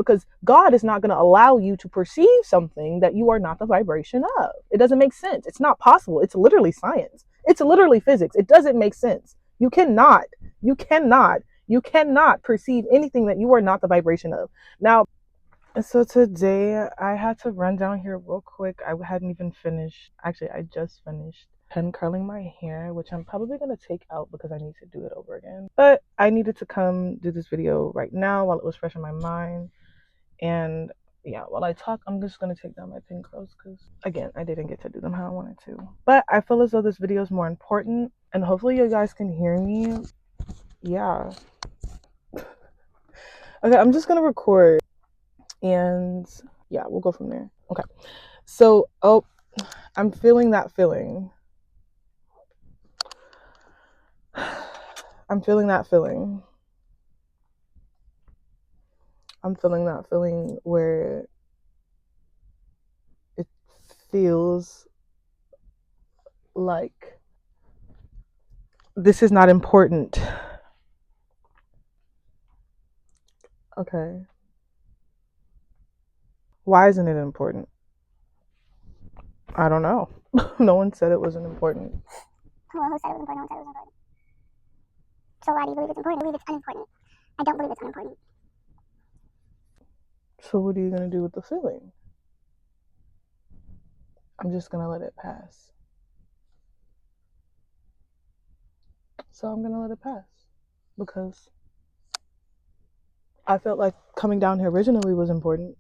because God is not going to allow you to perceive something that you are not the vibration of. It doesn't make sense. It's not possible. It's literally science. It's literally physics. It doesn't make sense. You cannot, you cannot, you cannot perceive anything that you are not the vibration of. Now, so today I had to run down here real quick. I hadn't even finished. Actually, I just finished pen curling my hair, which I'm probably going to take out because I need to do it over again. But I needed to come do this video right now while it was fresh in my mind. And yeah, while I talk, I'm just going to take down my pin curls because, again, I didn't get to do them how I wanted to. But I feel as though this video is more important, and hopefully you guys can hear me. Yeah. Okay, I'm just going to record, and yeah, we'll go from there. Okay. So, oh, I'm feeling that feeling. I'm feeling that feeling. I'm feeling that feeling where it feels like this is not important. Okay. Why isn't it important? I don't know. No one said it wasn't important. Well, who said it was important? No one said it was important. So why do you believe it's important? I believe it's unimportant. I don't believe it's unimportant. So what are you going to do with the feeling? I'm just going to let it pass. So I'm going to let it pass because I felt like coming down here originally was important.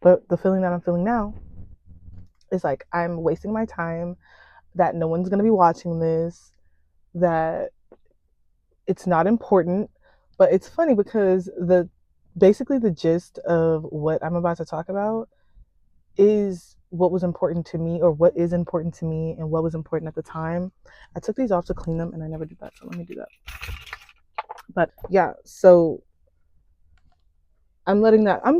But the feeling that I'm feeling now is like I'm wasting my time, that no one's going to be watching this, that it's not important. But it's funny because basically the gist of what I'm about to talk about is what was important to me, or what is important to me, and what was important at the time. I took these off to clean them and I never did that, so let me do that. But yeah, so I'm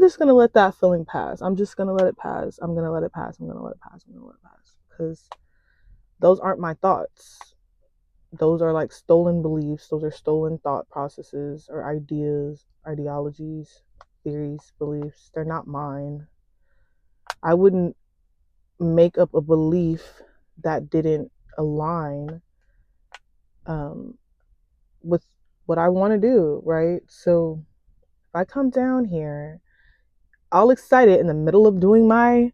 just gonna let that feeling pass. I'm just gonna let it pass. I'm gonna let it pass. I'm gonna let it pass. I'm gonna let it pass. Because those aren't my thoughts. Those are like stolen beliefs. Those are stolen thought processes or ideas, ideologies, theories, beliefs. They're not mine. I wouldn't make up a belief that didn't align with what I want to do, right? So if I come down here all excited in the middle of doing my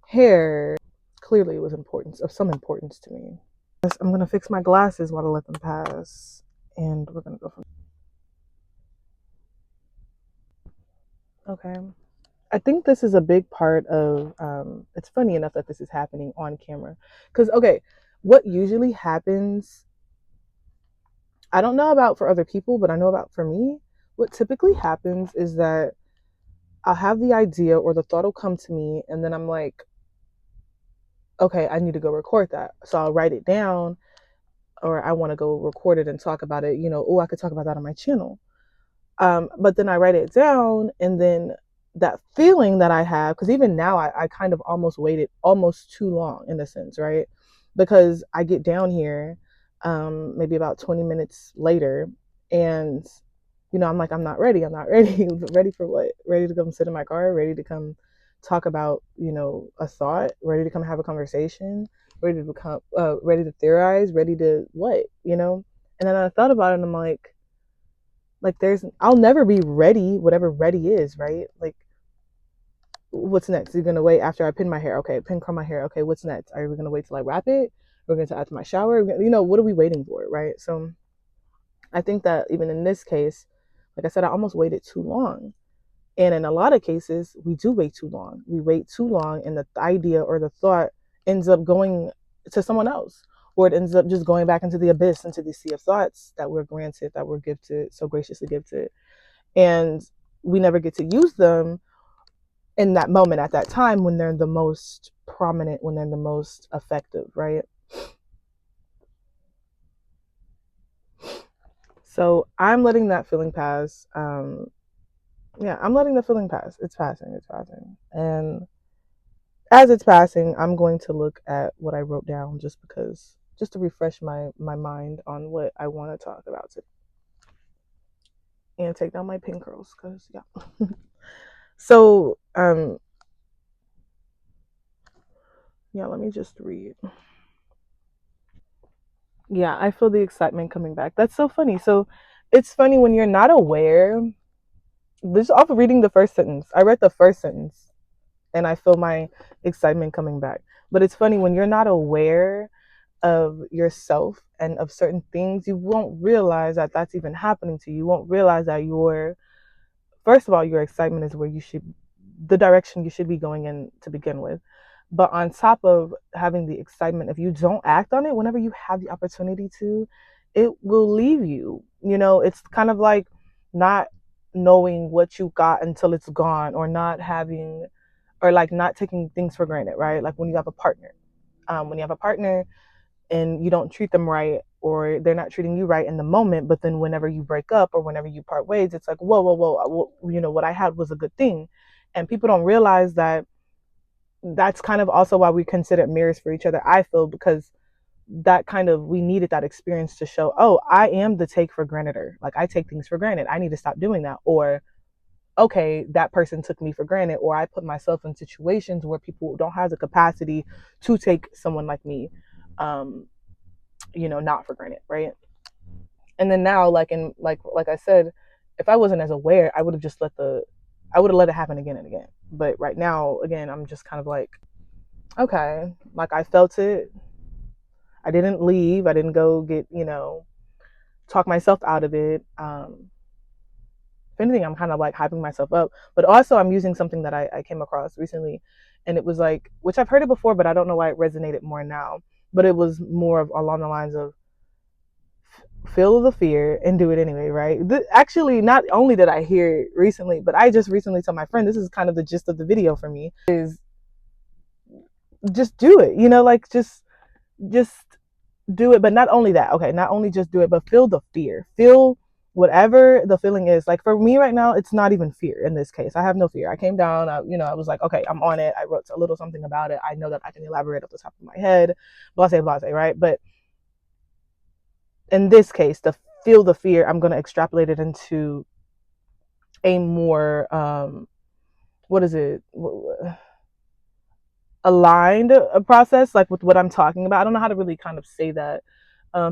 hair, clearly it was of some importance to me. I'm going to fix my glasses while I let them pass, and we're going to go from okay. I think this is a big part of, it's funny enough that this is happening on camera. Because, okay, what usually happens, I don't know about for other people, but I know about for me, what typically happens is that I'll have the idea or the thought will come to me, and then I'm like, okay, I need to go record that. So I'll write it down, or I want to go record it and talk about it. Oh, I could talk about that on my channel. But then I write it down, and then that feeling that I have, because even now I kind of almost waited almost too long in a sense, right? Because I get down here maybe about 20 minutes later, and I'm like, I'm not ready. Ready for what? Ready to come sit in my car, ready to come talk about a thought, ready to come have a conversation, ready to become ready to theorize, ready to what, and then I thought about it, and I'm like I'll never be ready, whatever ready is, right? Like, what's next? You're gonna wait after I pin my hair? Okay, pin curl my hair. Okay, what's next? Are we gonna wait till I wrap it? We're gonna add to my shower. What are we waiting for, right? So I think that even in this case, like I said, I almost waited too long. And in a lot of cases, we do wait too long. We wait too long, and the idea or the thought ends up going to someone else, or it ends up just going back into the abyss, into the sea of thoughts that we're granted, that we're gifted, so graciously gifted. And we never get to use them in that moment, at that time, when they're the most prominent, when they're the most effective, right? So I'm letting that feeling pass. Yeah, I'm letting the feeling pass. It's passing. And as it's passing, I'm going to look at what I wrote down just to refresh my mind on what I want to talk about today. and take down my pin curls because yeah. So yeah, let me just read. Yeah, I feel the excitement coming back. That's so funny. So it's funny when you're not aware. Just off of reading the first sentence, I read the first sentence and I feel my excitement coming back. But it's funny when you're not aware of yourself and of certain things, you won't realize that that's even happening to you. You won't realize that first of all, your excitement is where the direction you should be going in to begin with. But on top of having the excitement, if you don't act on it, whenever you have the opportunity to, it will leave you. It's kind of like not knowing what you got until it's gone, or not having, or like not taking things for granted, right? Like when you have a partner. When you have a partner, and you don't treat them right, or they're not treating you right in the moment, but then whenever you break up or whenever you part ways, it's like, whoa, whoa, whoa, what I had was a good thing. And people don't realize that that's kind of also why we consider mirrors for each other, I feel, because that kind of, we needed that experience to show, oh, I am the take for granted, like I take things for granted, I need to stop doing that. Or okay, that person took me for granted, or I put myself in situations where people don't have the capacity to take someone like me um not for granted, right? And then now, like in like I said, if I wasn't as aware, I would have just I would have let it happen again and again. But right now, again, I'm just kind of like, okay, like I felt it. I didn't leave. I didn't go get, talk myself out of it. If anything, I'm kind of like hyping myself up. But also, I'm using something that I came across recently, and it was like, which I've heard it before, but I don't know why it resonated more now. But it was more of along the lines of, feel the fear and do it anyway, right? Actually, not only did I hear it recently, but I just recently told my friend, this is kind of the gist of the video for me, is just do it, like just do it. But not only that, okay, not only just do it, but feel the fear. Feel whatever the feeling is. Like for me right now, it's not even fear in this case. I have no fear. I came down, I was like, okay, I'm on it. I wrote a little something about it. I know that I can elaborate off the top of my head, blase, blase, right? But in this case, to feel the fear, I'm going to extrapolate it into a more what is it, aligned process, like with what I'm talking about. I don't know how to really kind of say that.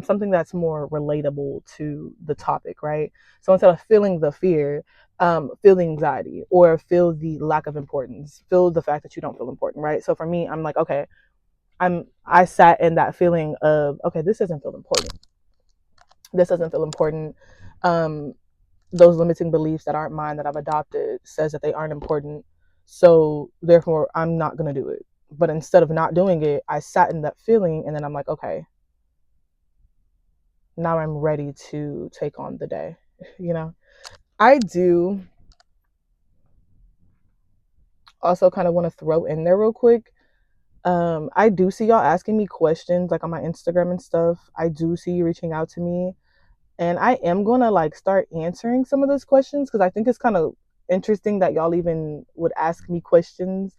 Something that's more relatable to the topic, right? So instead of feeling the fear, feel the anxiety, or feel the lack of importance, feel the fact that you don't feel important, right? So for me, I'm like, okay, I sat in that feeling of, okay, this doesn't feel important. This doesn't feel important. Um, those limiting beliefs that aren't mine, that I've adopted, says that they aren't important. So therefore, I'm not gonna do it. But instead of not doing it, I sat in that feeling, and then I'm like, okay, now I'm ready to take on the day. I do also kind of want to throw in there real quick. I do see y'all asking me questions like on my Instagram and stuff. I do see you reaching out to me, and I am gonna like start answering some of those questions, because I think it's kind of interesting that y'all even would ask me questions.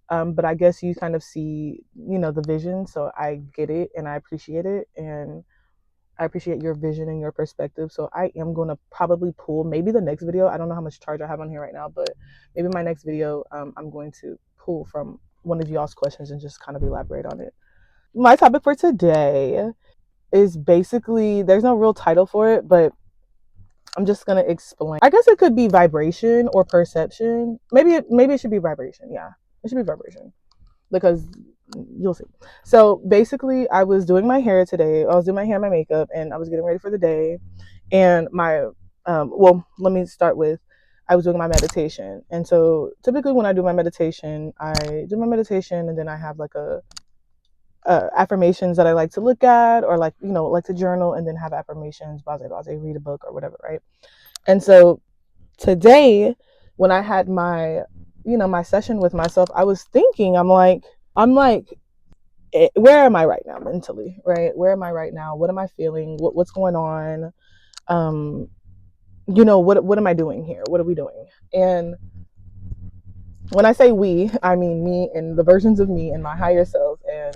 But I guess you kind of see, the vision, so I get it and I appreciate it, and I appreciate your vision and your perspective. So I am gonna probably pull maybe the next video. I don't know how much charge I have on here right now, but maybe my next video, I'm going to pull from one of y'all's questions and just kind of elaborate on it. My topic for today is basically, there's no real title for it, but I'm just gonna explain. I guess it could be vibration or perception. Maybe it should be vibration. Yeah, it should be vibration, because you'll see. So basically, I was doing my hair today. I was doing my hair and my makeup, and I was getting ready for the day. And well, let me start with, I was doing my meditation. And so typically when I do my meditation, and then I have like a affirmations that I like to look at, or like, like to journal, and then have affirmations, blah, blah, blah, read a book or whatever, right? And so today, when I had my, my session with myself, I was thinking, I'm like, where am I right now mentally, right? Where am I right now? What am I feeling? What's going on? What am I doing here? What are we doing? And when I say we, I mean me and the versions of me and my higher self, and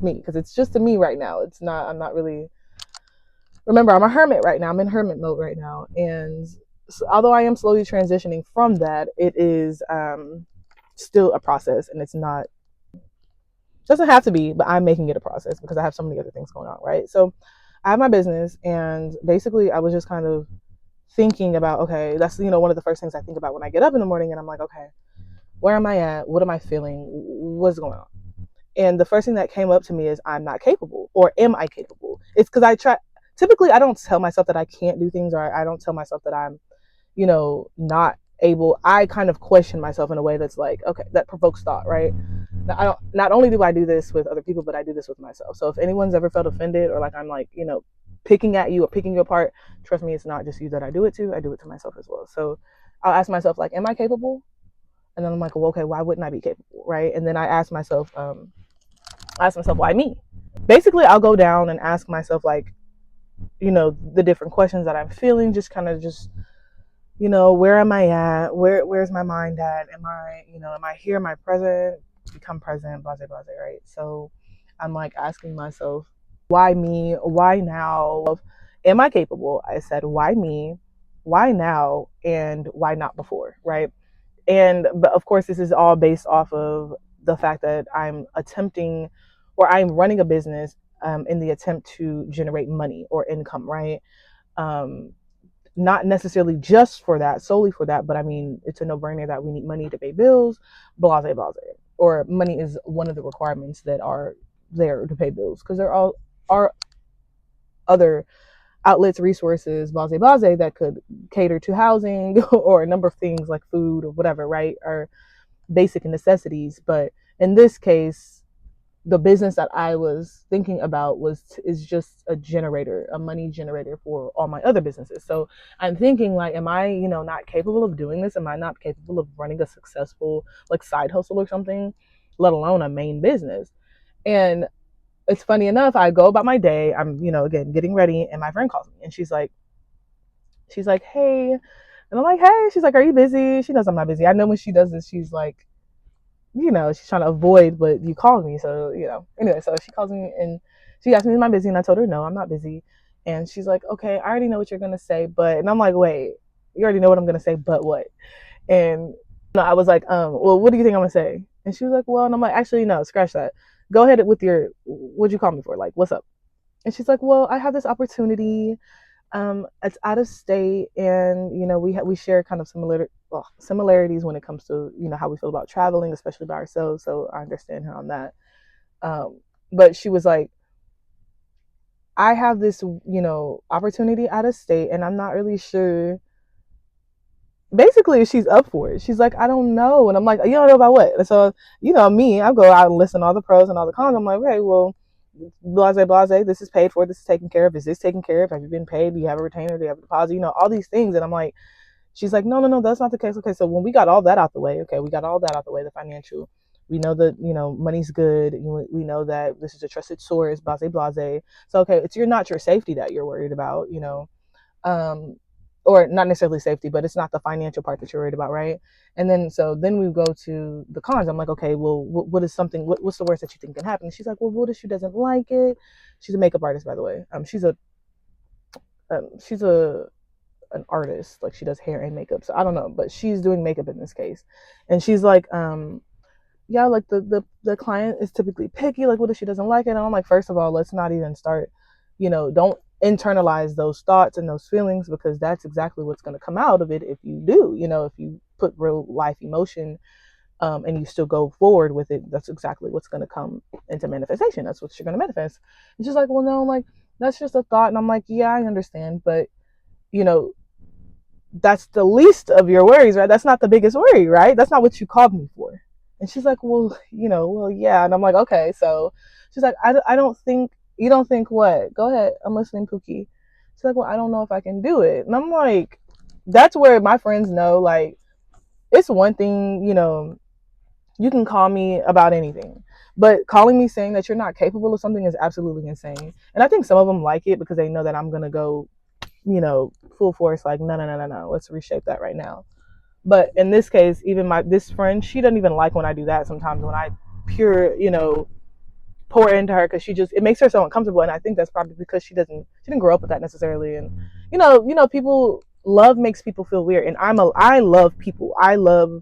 me, because it's just a me right now. It's not, I'm not really remember, I'm a hermit right now. I'm in hermit mode right now. And so, although I am slowly transitioning from that, it is still a process, and it's not, doesn't have to be, but I'm making it a process because I have so many other things going on, right? So I have my business, and basically I was just kind of thinking about, okay, that's, one of the first things I think about when I get up in the morning, and I'm like, okay, where am I at? What am I feeling? What's going on? And the first thing that came up to me is, I'm not capable, or am I capable? It's because typically I don't tell myself that I can't do things, or I don't tell myself that I'm, not able. I kind of question myself in a way that's like, okay, that provokes thought, right? Now, not only do I do this with other people, but I do this with myself. So if anyone's ever felt offended, or like I'm like, picking at you or picking you apart, trust me, it's not just you that I do it to. I do it to myself as well. So I'll ask myself, like, am I capable? And then I'm like, well, okay, why wouldn't I be capable, right? And then I ask myself, why me? Basically, I'll go down and ask myself, like, the different questions that I'm feeling, just kind of just, where am I at? Where's my mind at? Am I here? Am I present? Become present, blase, blase, right? So I'm like asking myself, why me? Why now? Am I capable? I said, why me? Why now? And why not before, right? But of course, this is all based off of the fact that I'm attempting, or I'm running a business in the attempt to generate money or income, right? Um, Not necessarily just for that, solely for that, but I mean, it's a no-brainer that we need money to pay bills, blase, blase. Or money is one of the requirements that are there to pay bills, because there are other outlets, resources, blase, blase, that could cater to housing or a number of things like food or whatever, right? Or basic necessities. But in this case, the business that I was thinking about is just a generator, a money generator for all my other businesses. So I'm thinking, like, am I, not capable of doing this? Am I not capable of running a successful, like, side hustle or something, let alone a main business? And it's funny enough, I go about my day, I'm, again, getting ready, and my friend calls me, and she's like, hey. And I'm like, hey. She's like, are you busy? She knows I'm not busy. I know when she does this, she's like, she's trying to avoid, but you called me. So, anyway, so she calls me and she asked me, am I busy? And I told her, no, I'm not busy. And she's like, okay, I already know what you're going to say, and I'm like, wait, you already know what I'm going to say, but what? And I was like, well, what do you think I'm going to say? And she was like, well, and I'm like, actually, no, scratch that. Go ahead with what'd you call me for? Like, what's up? And she's like, well, I have this opportunity. It's out of state, and we share kind of similarities when it comes to how we feel about traveling, especially by ourselves. So I understand her on that. But she was like, I have this opportunity out of state, and I'm not really sure. Basically, she's up for it. She's like, I don't know, and I'm like, you don't know about what? And so me, I go out and listen to all the pros and all the cons. I'm like, okay, well, blase, blase, this is paid for, this is taken care of, is this taken care of, have you been paid, do you have a retainer, do you have a deposit, all these things. And I'm like, she's like, no, no, no, that's not the case. Okay, so when we got all that out the way, the financial, we know that money's good, we know that this is a trusted source, blase, blase. So okay, it's not your safety that you're worried about, um or not necessarily safety, but it's not the financial part that you're worried about, right? And then we go to the cons. I'm like, okay, well, what is something? What's the worst that you think can happen? And she's like, well, what if she doesn't like it? She's a makeup artist, by the way. She's an artist, like she does hair and makeup. So I don't know, but she's doing makeup in this case, and she's like, yeah, like the client is typically picky. Like, what if she doesn't like it? And I'm like, first of all, let's not even start. Don't internalize those thoughts and those feelings, because that's exactly what's going to come out of it if you do. If you put real life emotion, and you still go forward with it, that's exactly what's going to come into manifestation. That's what you're going to manifest. And she's like, well, no, like, that's just a thought. And I'm like, yeah, I understand, but you know, that's the least of your worries, right? That's not the biggest worry, right? That's not what you called me for. And she's like, well, well, yeah. And I'm like, okay. So she's like, I don't think, you don't think what? Go ahead. I'm listening, Pookie. She's like, well, I don't know if I can do it. And I'm like, that's where my friends know, like, it's one thing, you can call me about anything. But calling me saying that you're not capable of something is absolutely insane. And I think some of them like it because they know that I'm going to go, full force, like, no, no, no, no, no. Let's reshape that right now. But in this case, even this friend, she doesn't even like when I do that sometimes, when I pure, pour into her because it makes her so uncomfortable. And I think that's probably because she didn't grow up with that necessarily. And people, love makes people feel weird. And I love people. I love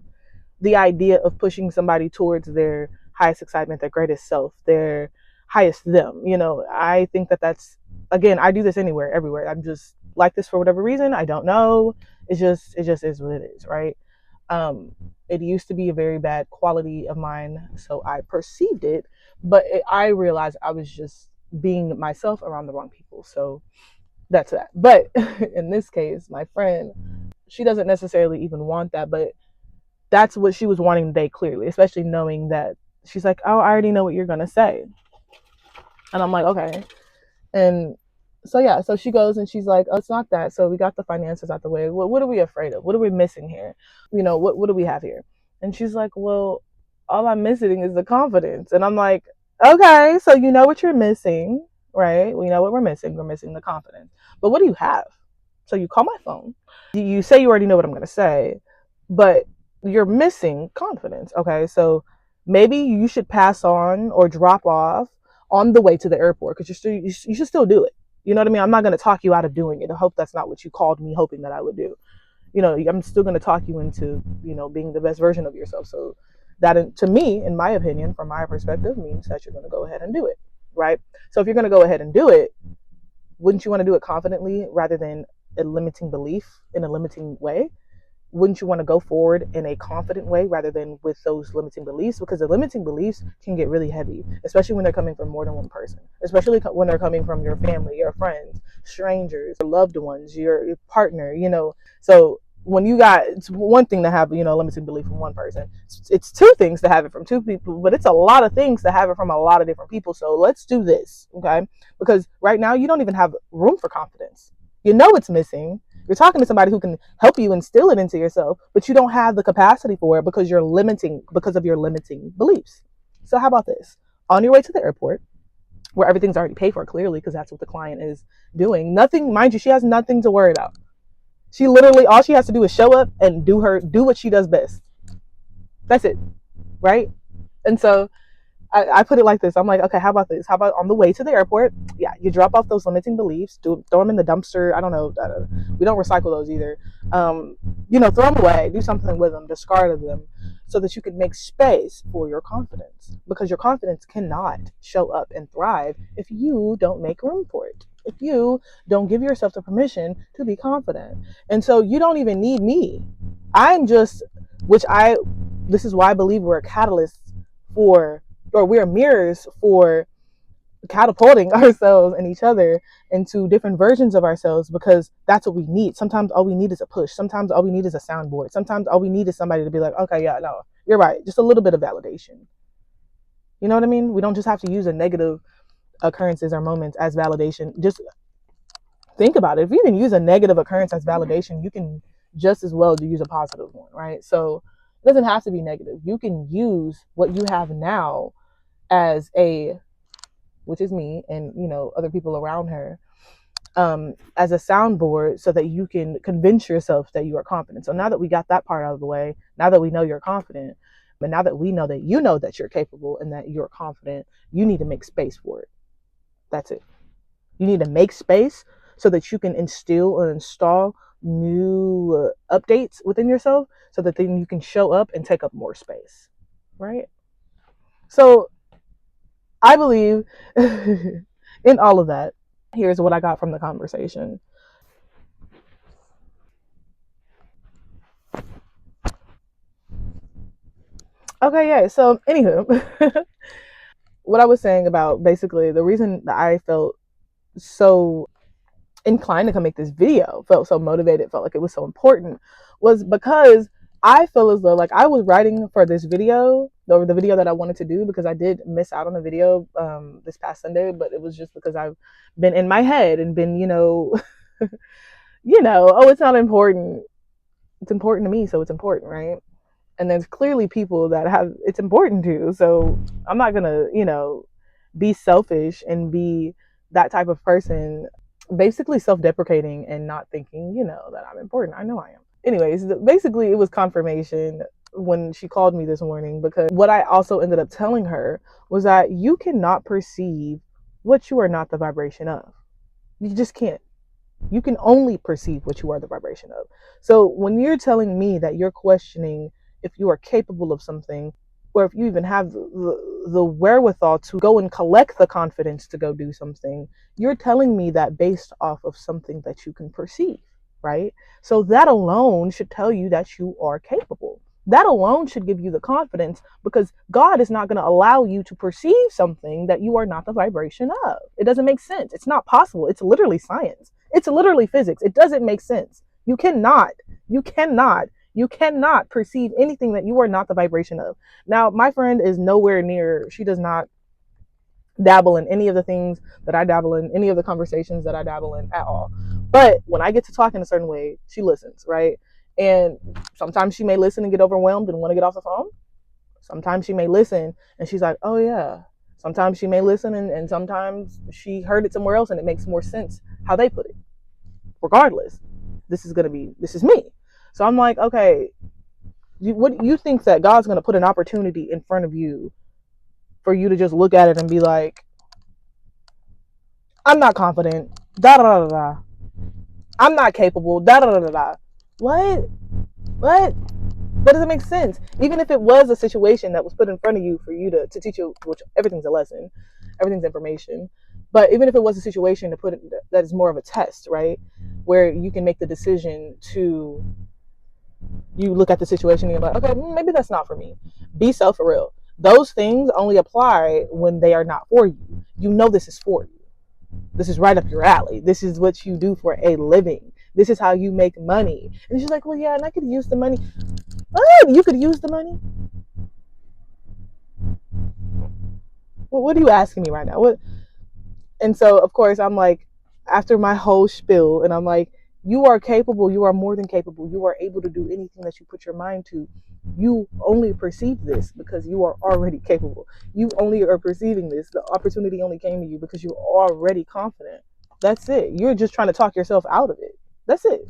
the idea of pushing somebody towards their highest excitement, their greatest self, their highest them. I think that's, again, I do this anywhere, everywhere. I'm just like this for whatever reason. I don't know. It just is what it is, right? It used to be a very bad quality of mine, so I perceived it, but I realized I was just being myself around the wrong people. So that's that. But in this case, my friend, she doesn't necessarily even want that, but that's what she was wanting today, clearly, especially knowing that she's like, oh, I already know what you're going to say. And I'm like, okay. And so, yeah, so she goes and she's like, oh, it's not that. So we got the finances out the way. What are we afraid of? What are we missing here? What do we have here? And she's like, well, all I'm missing is the confidence. And I'm like, okay, so you know what you're missing, right? We know what we're missing. We're missing the confidence. But what do you have? So you call my phone. You say you already know what I'm going to say, but you're missing confidence. Okay, so maybe you should pass on or drop off on the way to the airport because you should still do it. You know what I mean? I'm not going to talk you out of doing it. I hope that's not what you called me hoping that I would do. I'm still going to talk you into, being the best version of yourself. So that, to me, in my opinion, from my perspective, means that you're going to go ahead and do it, right? So if you're going to go ahead and do it, wouldn't you want to do it confidently rather than a limiting belief in a limiting way? Wouldn't you want to go forward in a confident way rather than with those limiting beliefs? Because the limiting beliefs can get really heavy, especially when they're coming from more than one person, especially when they're coming from your family, your friends, strangers, your loved ones, your partner, So when it's one thing to have, a limiting belief from one person. It's two things to have it from two people, but it's a lot of things to have it from a lot of different people. So let's do this, okay? Because right now you don't even have room for confidence. It's missing. You're talking to somebody who can help you instill it into yourself, but you don't have the capacity for it because of your limiting beliefs. So how about this? On your way to the airport, where everything's already paid for, clearly, because that's what the client is doing. Nothing, mind you, she has nothing to worry about. She literally, all she has to do is show up and do what she does best. That's it, right? And so I put it like this. I'm like, okay, how about this? How about on the way to the airport? Yeah, you drop off those limiting beliefs, throw them in the dumpster. I don't know. We don't recycle those either. Throw them away. Do something with them. Discard them so that you can make space for your confidence. Because your confidence cannot show up and thrive if you don't make room for it. If you don't give yourself the permission to be confident. And so you don't even need me. This is why I believe we're a catalyst or we're mirrors for catapulting ourselves and each other into different versions of ourselves, because that's what we need. Sometimes all we need is a push. Sometimes all we need is a soundboard. Sometimes all we need is somebody to be like, okay, yeah, no, you're right. Just a little bit of validation. You know what I mean? We don't just have to use a negative occurrences or moments as validation. Just think about it. If you can use a negative occurrence as validation, you can just as well use a positive one, right? So it doesn't have to be negative. You can use what you have now as which is me and other people around her, as a soundboard so that you can convince yourself that you are confident. So now that we got that part out of the way, now that we know you're confident, but now that we know that you know that you're capable and that you're confident, you need to make space for it. That's it. You need to make space so that you can instill or install new updates within yourself so that then you can show up and take up more space, right? So I believe in all of that. Here's what I got from the conversation. Okay, yeah. So, anywho, what I was saying about basically the reason that I felt so inclined to come make this video, felt so motivated, felt like it was so important, was because I feel as though like I was writing for this video, or the video that I wanted to do, because I did miss out on the video this past Sunday, but it was just because I've been in my head and been, oh, it's not important. It's important to me, so it's important, right? And there's clearly people that have it's important to. So I'm not gonna, be selfish and be that type of person, basically self-deprecating and not thinking, that I'm important. I know I am. Anyways, basically it was confirmation when she called me this morning, because what I also ended up telling her was that you cannot perceive what you are not the vibration of. You just can't. You can only perceive what you are the vibration of. So when you're telling me that you're questioning if you are capable of something, or if you even have the wherewithal to go and collect the confidence to go do something, you're telling me that based off of something that you can perceive, right? So that alone should tell you that you are capable. That alone should give you the confidence, because God is not going to allow you to perceive something that you are not the vibration of. It doesn't make sense. It's not possible. It's literally science. It's literally physics. It doesn't make sense. You cannot perceive anything that you are not the vibration of. Now, my friend is nowhere near, she does not dabble in any of the things that I dabble in, any of the conversations that I dabble in at all. But when I get to talk in a certain way, she listens, right? And sometimes she may listen and get overwhelmed and want to get off the phone. Sometimes she may listen and she's like, oh yeah. Sometimes she may listen and sometimes she heard it somewhere else and it makes more sense how they put it. Regardless, this is me. So I'm like, okay, what you think that God's going to put an opportunity in front of you for you to just look at it and be like, I'm not confident, da da da da, I'm not capable, da da da da. What? That doesn't make sense. Even if it was a situation that was put in front of you for you to teach you, which everything's a lesson, everything's information. But even if it was a situation to put it, that is more of a test, right? Where you can make the decision to, you look at the situation and you're like, okay, maybe that's not for me. Be self for real. Those things only apply when they are not for you. You know this is for you. This is right up your alley. This is what you do for a living. This is how you make money. And she's like, well, yeah, and I could use the money. Oh, you could use the money? Well, what are you asking me right now? What? And so, of course, I'm like, after my whole spiel, and I'm like, you are capable. You are more than capable. You are able to do anything that you put your mind to. You only perceive this because you are already capable. You only are perceiving this. The opportunity only came to you because you're already confident. That's it. You're just trying to talk yourself out of it. That's it.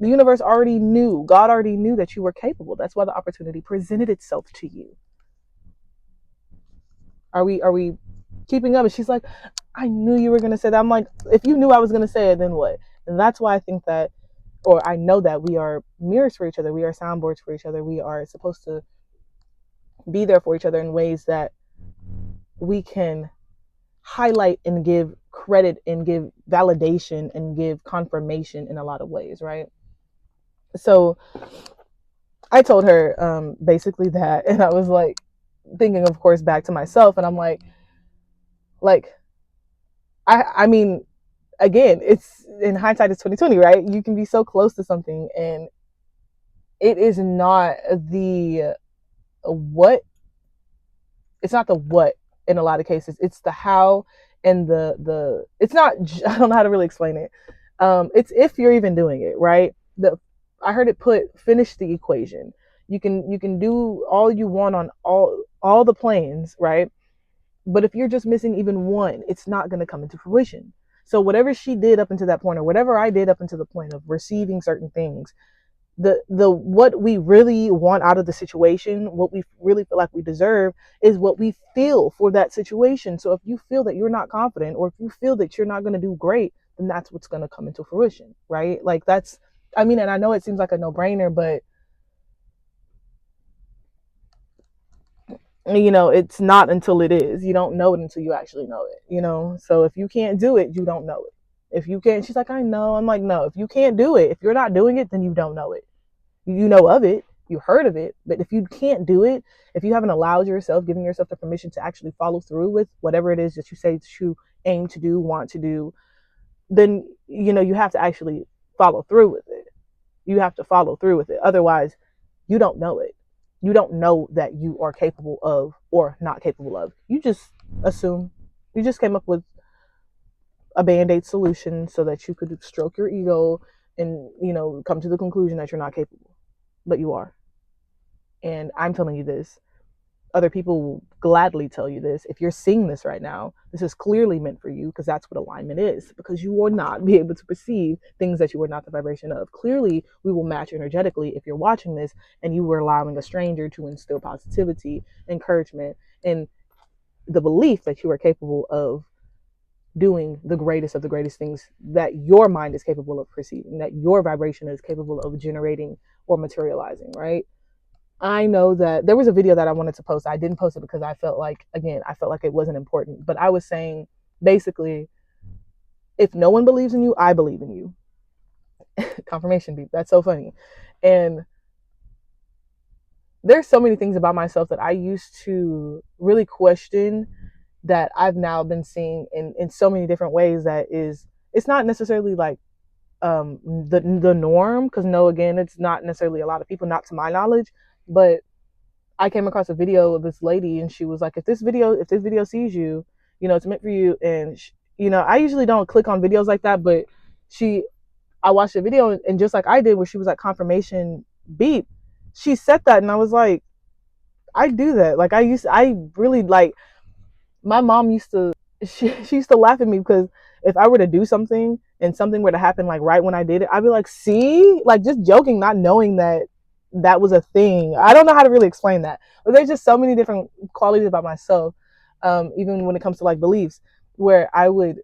The universe already knew. God already knew that you were capable. That's why the opportunity presented itself to you. Are we keeping up? And she's like, I knew you were going to say that. I'm like, if you knew I was going to say it, then what? And that's why I think that, or I know that we are mirrors for each other. We are soundboards for each other. We are supposed to be there for each other in ways that we can highlight and give credit and give validation and give confirmation in a lot of ways, right? So I told her basically that, and I was like thinking, of course, back to myself, and I'm like I mean, again, it's in hindsight, it's 2020, right? You can be so close to something, and it is not the what. It's not the what in a lot of cases. It's the how and the. It's not. I don't know how to really explain it. It's if you're even doing it right. I heard it put, finish the equation. You can do all you want on all the planes, right? But if you're just missing even one, it's not going to come into fruition. So whatever she did up until that point, or whatever I did up until the point of receiving certain things, the what we really want out of the situation, what we really feel like we deserve, is what we feel for that situation. So if you feel that you're not confident, or if you feel that you're not going to do great, then that's what's going to come into fruition, right? Like that's, I mean, and I know it seems like a no-brainer, but you know, it's not until it is. You don't know it until you actually know it, you know? So if you can't do it, you don't know it. If you can't, she's like, I know. I'm like, no, if you can't do it, if you're not doing it, then you don't know it. You know of it, you heard of it, but if you can't do it, if you haven't allowed yourself, giving yourself the permission to actually follow through with whatever it is that you say that you aim to do, want to do, then, you know, you have to actually follow through with it. You have to follow through with it. Otherwise, you don't know it. You don't know that you are capable of or not capable of. You just assume. You just came up with a band-aid solution so that you could stroke your ego and, you know, come to the conclusion that you're not capable. But you are. And I'm telling you this. other people will gladly tell you this. If you're seeing this right now, this is clearly meant for you, because that's what alignment is, because you will not be able to perceive things that you were not the vibration of. Clearly, we will match energetically if you're watching this and you were allowing a stranger to instill positivity, encouragement, and the belief that you are capable of doing the greatest of the greatest things that your mind is capable of perceiving, that your vibration is capable of generating or materializing, right? I know that there was a video that I wanted to post. I didn't post it because I felt like, again, I felt like it wasn't important. But I was saying basically, if no one believes in you, I believe in you. Confirmation beep. That's so funny. And there's so many things about myself that I used to really question that I've now been seeing in so many different ways that is, it's not necessarily like the norm, because no, again, it's not necessarily a lot of people, not to my knowledge, but I came across a video of this lady, and she was like, if this video sees you, you know, it's meant for you. And you know, I usually don't click on videos like that, but I watched the video, and just like I did, where she was like, confirmation beep, she said that, and I was like, I do that. Like I really like, my mom used to, she used to laugh at me, because if I were to do something and something were to happen like right when I did it, I'd be like, see, like just joking, not knowing that that was a thing. I don't know how to really explain that, but there's just so many different qualities about myself, even when it comes to like beliefs, where I would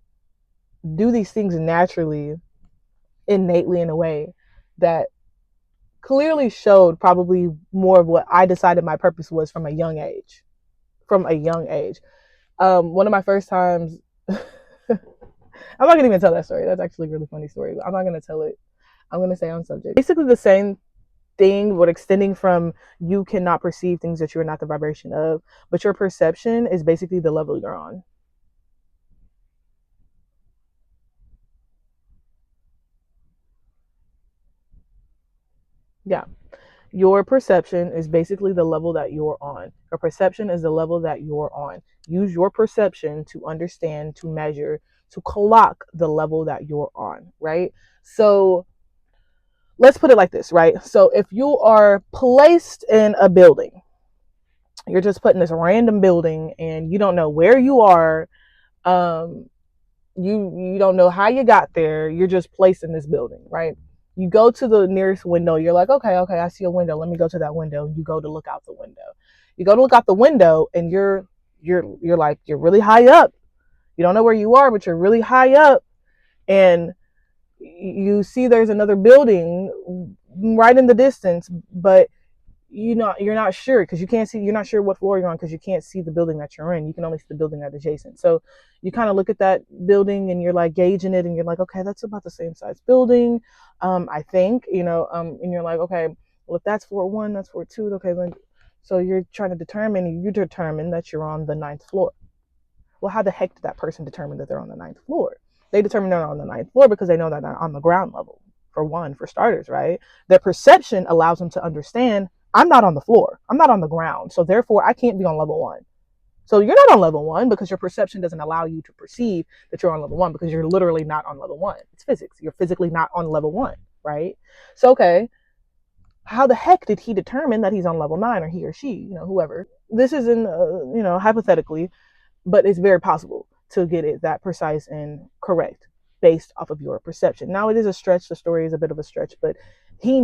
do these things naturally, innately, in a way that clearly showed probably more of what I decided my purpose was from a young age. From a young age. One of my first times, I'm not gonna even tell that story. That's actually a really funny story, but I'm not gonna tell it. I'm gonna stay on subject. Basically the same thing, but extending from, you cannot perceive things that you're not the vibration of, but your perception is basically the level you're on. Yeah. Your perception is basically the level that you're on. Your perception is the level that you're on. Use your perception to understand, to measure, to clock the level that you're on, right? So let's put it like this, right? So if you are placed in a building, you're just put in this random building and you don't know where you are, um, you don't know how you got there, you're just placed in this building, right? You go to the nearest window, you're like, okay, I see a window, let me go to that window. You go to look out the window. You go to look out the window, and you're like, you're really high up. You don't know where you are, but you're really high up, and you see there's another building right in the distance, but you're not sure, because you can't see, you're not sure what floor you're on, because you can't see the building that you're in. You can only see the building that's adjacent. So you kind of look at that building and you're like gauging it, and you're like, okay, that's about the same size building, I think, and you're like, okay, well, if that's floor one, that's floor two, okay, then, so you're trying to determine, you determine that you're on the ninth floor. Well, how the heck did that person determine that they're on the ninth floor? They determine they're on the ninth floor because they know that they're on the ground level, for one, for starters, right? Their perception allows them to understand, I'm not on the floor, I'm not on the ground, so therefore I can't be on level one. So you're not on level one because your perception doesn't allow you to perceive that you're on level one, because you're literally not on level one. It's physics. You're physically not on level one, right? So, okay, how the heck did he determine that he's on level nine, or he or she, whoever? This is in, hypothetically, but it's very possible to get it that precise and correct based off of your perception. Now, it is a stretch. The story is a bit of a stretch, but he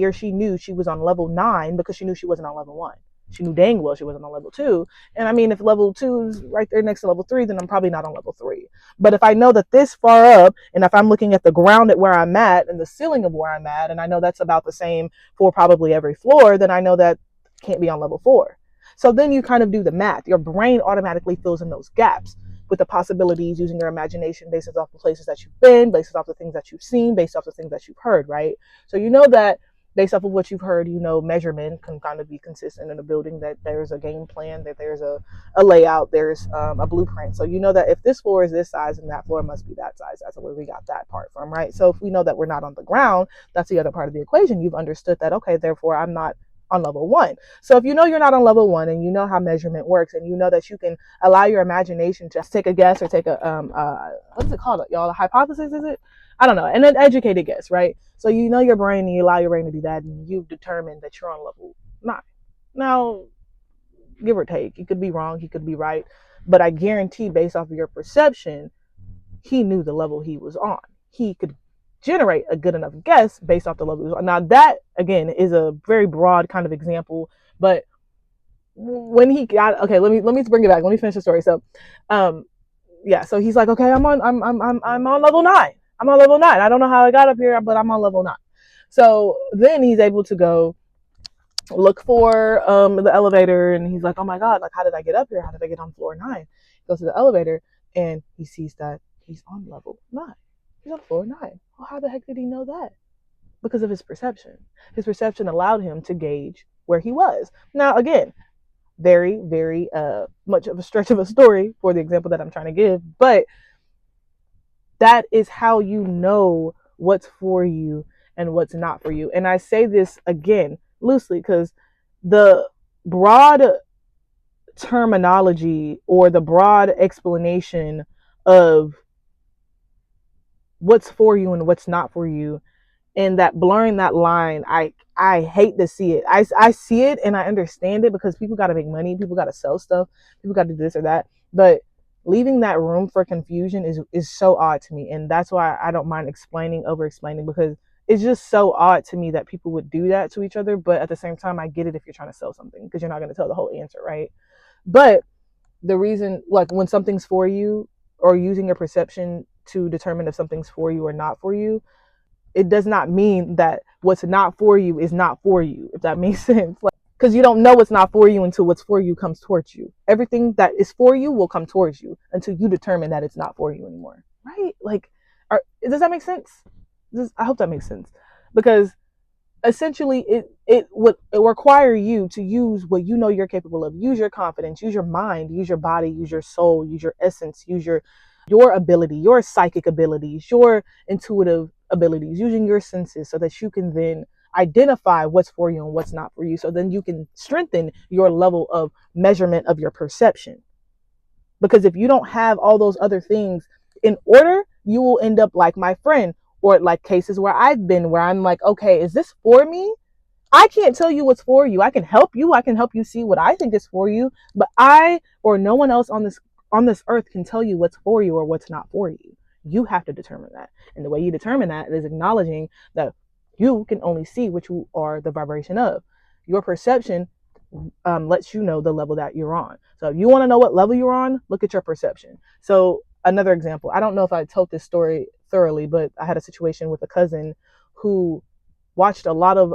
or she knew she was on level nine because she knew she wasn't on level one. She knew dang well she wasn't on level two. And I mean, if level two is right there next to level three, then I'm probably not on level three. But if I know that this far up, and if I'm looking at the ground at where I'm at and the ceiling of where I'm at, and I know that's about the same for probably every floor, then I know that can't be on level four. So then you kind of do the math. Your brain automatically fills in those gaps with the possibilities, using your imagination based off the places that you've been, based off the things that you've seen, based off the things that you've heard, right? So you know that based off of what you've heard, measurement can kind of be consistent in a building, that there's a game plan, that there's a layout, there's a blueprint. So you know that if this floor is this size, and that floor must be that size. That's where we got that part from, right? So if we know that we're not on the ground, that's the other part of the equation. You've understood that, okay, therefore I'm not on level one. So if you know you're not on level one, and you know how measurement works, and you know that you can allow your imagination to take a guess, or take a what is it called, y'all? A hypothesis, is it? I don't know, and an educated guess, right? So you know your brain, and you allow your brain to do that, and you've determined that you're on level nine. Now, give or take. He could be wrong, he could be right, but I guarantee, based off of your perception, he knew the level he was on. He could generate a good enough guess based off the level he was on. Now that again is a very broad kind of example, but when he got okay, let me bring it back. Let me finish the story. So, yeah, so he's like, okay, I'm on level 9. I'm on level 9. I don't know how I got up here, but I'm on level 9. So then he's able to go look for the elevator, and he's like, oh my god, like how did I get up here? How did I get on floor 9? He goes to the elevator and he sees that he's on level 9. He's on floor 9. Well, how the heck did he know that? Because of his perception. His perception allowed him to gauge where he was. Now again, very, very much of a stretch of a story for the example that I'm trying to give, but that is how you know what's for you and what's not for you. And I say this again loosely because the broad terminology or the broad explanation of what's for you and what's not for you, and that blurring that line, I hate to see it. I see it and I understand it because people got to make money, people got to sell stuff, people got to do this or that, but leaving that room for confusion is so odd to me. And that's why I don't mind over explaining, because it's just so odd to me that people would do that to each other. But at the same time, I get it if you're trying to sell something, because you're not going to tell the whole answer, right? But the reason, like when something's for you, or using your perception to determine if something's for you or not for you, it does not mean that what's not for you is not for you, if that makes sense. Like, because you don't know what's not for you until what's for you comes towards you. Everything that is for you will come towards you until you determine that it's not for you anymore, right? Like, does that make sense? I hope that makes sense, because essentially it would require you to use what you know you're capable of. Use your confidence, use your mind, use your body, use your soul, use your essence, use your ability, your psychic abilities, your intuitive abilities, using your senses, so that you can then identify what's for you and what's not for you. So then you can strengthen your level of measurement of your perception. Because if you don't have all those other things in order, you will end up like my friend, or like cases where I've been, where I'm like, okay, is this for me? I can't tell you what's for you. I can help you. I can help you see what I think is for you, but I or no one else on this earth can tell you what's for you or what's not for you. You have to determine that. And the way you determine that is acknowledging that you can only see what you are the vibration of. Your perception lets you know the level that you're on. So if you want to know what level you're on, look at your perception. So another example, I don't know if I told this story thoroughly, but I had a situation with a cousin who watched a lot of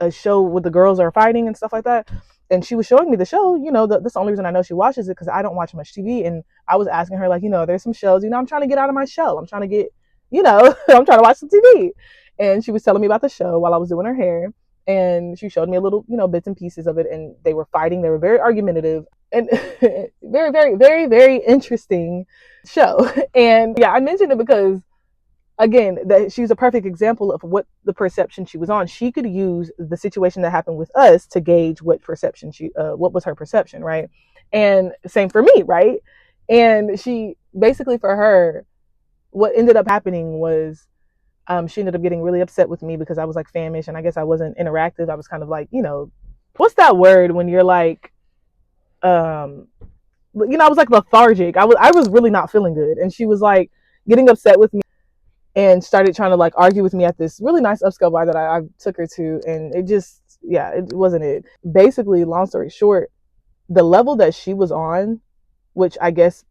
a show with the girls are fighting and stuff like that. And she was showing me the show, that's the only reason I know she watches it, because I don't watch much TV. And I was asking her, like, there's some shows, I'm trying to get out of my shell. I'm trying to get, I'm trying to watch some TV. And she was telling me about the show while I was doing her hair. And she showed me a little, bits and pieces of it. And they were fighting. They were very argumentative and very, very, very, very interesting show. And yeah, I mentioned it because, again, that she's a perfect example of what the perception she was on. She could use the situation that happened with us to gauge what what was her perception, right? And same for me, right? And she basically, for her, what ended up happening was, she ended up getting really upset with me because I was like famished, and I guess I wasn't interactive. I was kind of like, what's that word when you're like, I was like lethargic. I was really not feeling good, and she was like getting upset with me and started trying to like argue with me at this really nice upscale bar that I took her to, and it wasn't it. Basically, long story short, the level that she was on, which I guess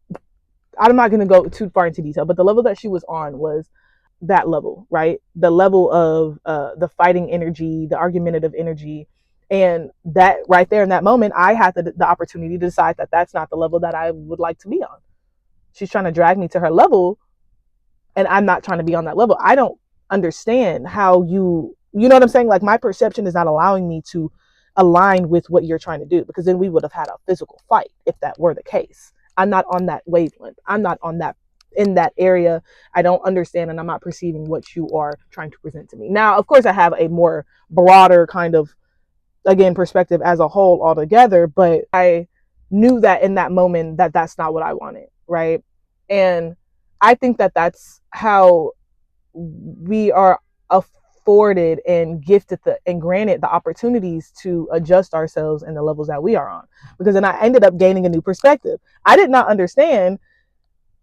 I'm not going to go too far into detail, but the level that she was on was that level, right? The level of the fighting energy, the argumentative energy. And that right there in that moment, I had the opportunity to decide that that's not the level that I would like to be on. She's trying to drag me to her level, and I'm not trying to be on that level. I don't understand how you know what I'm saying? Like, my perception is not allowing me to align with what you're trying to do, because then we would have had a physical fight if that were the case. I'm not on that wavelength. I'm not on that in that area. I don't understand, and I'm not perceiving what you are trying to present to me. Now, of course, I have a more broader kind of, again, perspective as a whole altogether, but I knew that in that moment that that's not what I wanted, right? And I think that that's how we are afforded and gifted and granted the opportunities to adjust ourselves in the levels that we are on. Because then I ended up gaining a new perspective. I did not understand,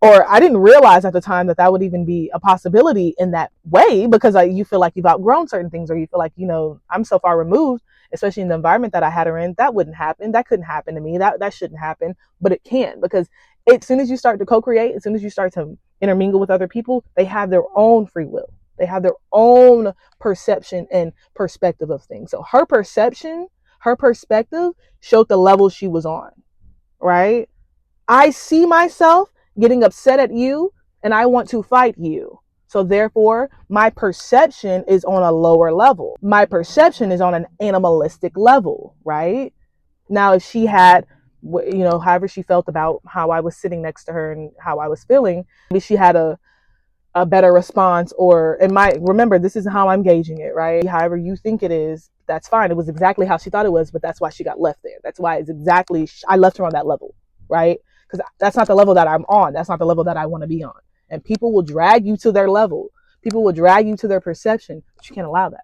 or I didn't realize at the time that that would even be a possibility in that way, because you feel like you've outgrown certain things, or you feel like, I'm so far removed, especially in the environment that I had her in, that wouldn't happen. That couldn't happen to me. That shouldn't happen, but it can, because as soon as you start to co-create, as soon as you start to intermingle with other people, they have their own free will. They have their own perception and perspective of things. So her perception, her perspective showed the level she was on, right? I see myself getting upset at you and I want to fight you. So therefore, my perception is on a lower level. My perception is on an animalistic level, right? Now, if she had, however she felt about how I was sitting next to her and how I was feeling, maybe she had a better response, or remember, this is how I'm gauging it, right? However you think it is, that's fine. It was exactly how she thought it was, but that's why she got left there. That's why I left her on that level, right? Because that's not the level that I'm on. That's not the level that I want to be on. And people will drag you to their level. People will drag you to their perception, but you can't allow that.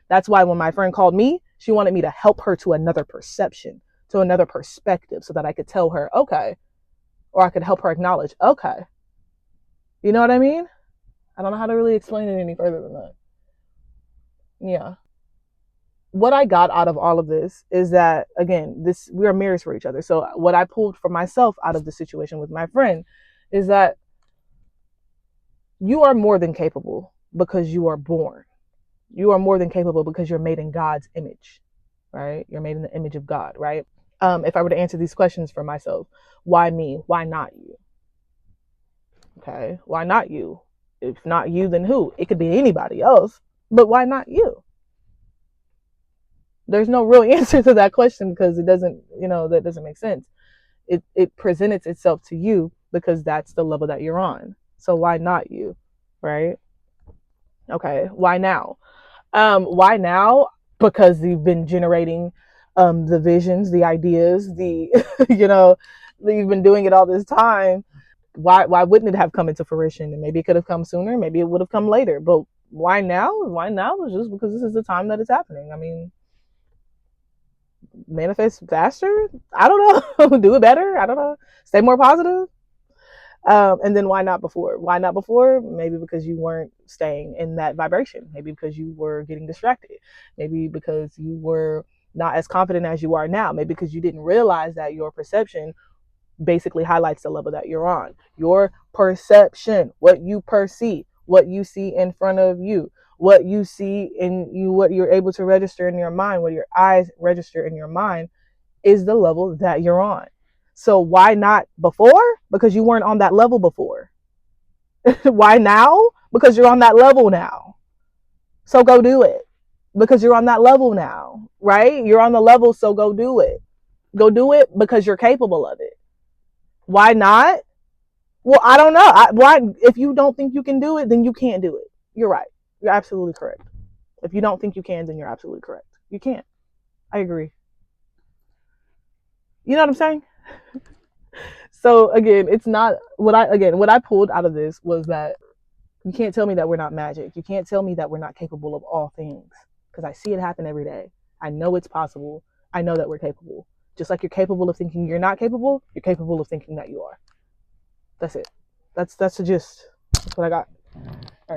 That's why when my friend called me, she wanted me to help her to another perception, to another perspective, so that I could tell her, okay, or I could help her acknowledge, okay. You know what I mean? I don't know how to really explain it any further than that. Yeah. What I got out of all of this is that, again, we are mirrors for each other. So what I pulled for myself out of the situation with my friend is that you are more than capable because you are born. You are more than capable because you're made in God's image, right? You're made in the image of God, right? If I were to answer these questions for myself, why me? Why not you? Okay, why not you? If not you, then who? It could be anybody else, but why not you? There's no real answer to that question, because it doesn't, that doesn't make sense. It presents itself to you because that's the level that you're on. So why not you, right? Okay, why now? Why now? Because you've been generating the visions, the ideas, you've been doing it all this time. Why wouldn't it have come into fruition? And maybe it could have come sooner, maybe it would have come later. But why now? Why now is just because this is the time that it's happening. I mean, manifest faster? I don't know. Do it better? I don't know. Stay more positive. And then why not before? Why not before? Maybe because you weren't staying in that vibration. Maybe because you were getting distracted. Maybe because you were not as confident as you are now. Maybe because you didn't realize that your perception basically highlights the level that you're on. Your perception, what you perceive, what you see in front of you, what you see in you, what you're able to register in your mind, what your eyes register in your mind, is the level that you're on. So why not before? Because you weren't on that level before. Why now? Because you're on that level now. So go do it. Because you're on that level now, right? You're on the level, so go do it. Go do it because you're capable of it. Why not? Well, I don't know. Why? If you don't think you can do it, then you can't do it. You're right. You're absolutely correct. If you don't think you can, then you're absolutely correct. You can't. I agree. You know what I'm saying? So again, it's not what I pulled out of this was that you can't tell me that we're not magic. You can't tell me that we're not capable of all things, because I see it happen every day. I know it's possible. I know that we're capable. Just like you're capable of thinking you're not capable, you're capable of thinking that you are. That's it. That's the gist. That's what I got.